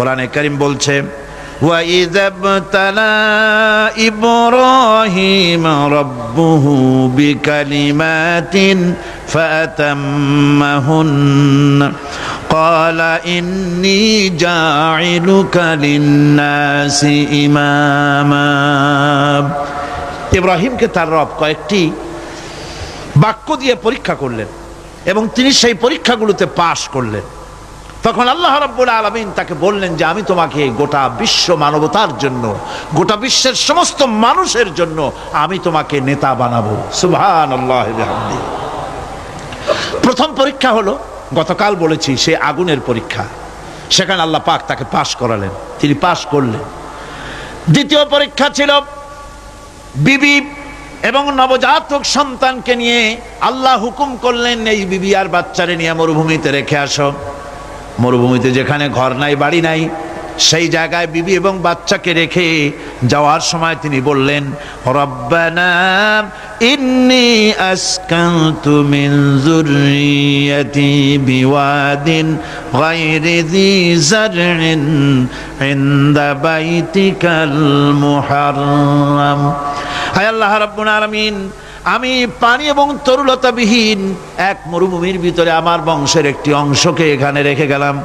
কোরআনে কারীম বলছে وَإِذَا ابْتَلَى إِبْرَاهِيمَ رَبُّهُ بِكَلِمَاتٍ فَأَتَمَّهُنَّ قَالَ إِنِّي جَاعِلُكَ لِلنَّاسِ إِمَامًا। ইব্রাহিমকে তার রব কয়েকটি বাক্য দিয়ে পরীক্ষা করলেন এবং তিনি সেই পরীক্ষাগুলোতে পাশ করলেন। তখন আল্লাহ রাব্বুল আলামিন তাকে বললেন যে আমি তোমাকে গোটা বিশ্ব মানবতার জন্য, গোটা বিশ্বের সমস্ত মানুষের জন্য আমি তোমাকে নেতা বানাবো। সুবহানাল্লাহ বিহামদিহি। প্রথম পরীক্ষা হলো, গতকাল বলেছি, সে আগুনের পরীক্ষা। সেখানে আল্লাহ পাক তাকে পাশ করালেন, তিনি পাশ করলেন। দ্বিতীয় পরীক্ষা ছিল বিবি এবং নবজাতক সন্তানকে নিয়ে আল্লাহ হুকুম করলেন এই বিবি আর বাচ্চারে নিয়ে মরুভূমিতে রেখে আসো। মরুভূমিতে যেখানে ঘর নাই, বাড়ি নাই, সেই জায়গায় বিবি এবং বাচ্চাকে রেখে যাওয়ার সময় তিনি বললেন, রব্বানা ইন্নী আসকানতু মিন যুররিয়াতি বিওয়াদিন গায়রি যী যারইন ইনদা বাইতিকাল মুহাররাম। হায় আল্লাহ রাব্বুল আলামিন, আমি পানি এবং তরুলতাবিহীন এক মরুভূমির ভিতরে আমার বংশের একটি অংশকে এখানে রেখে গেলাম।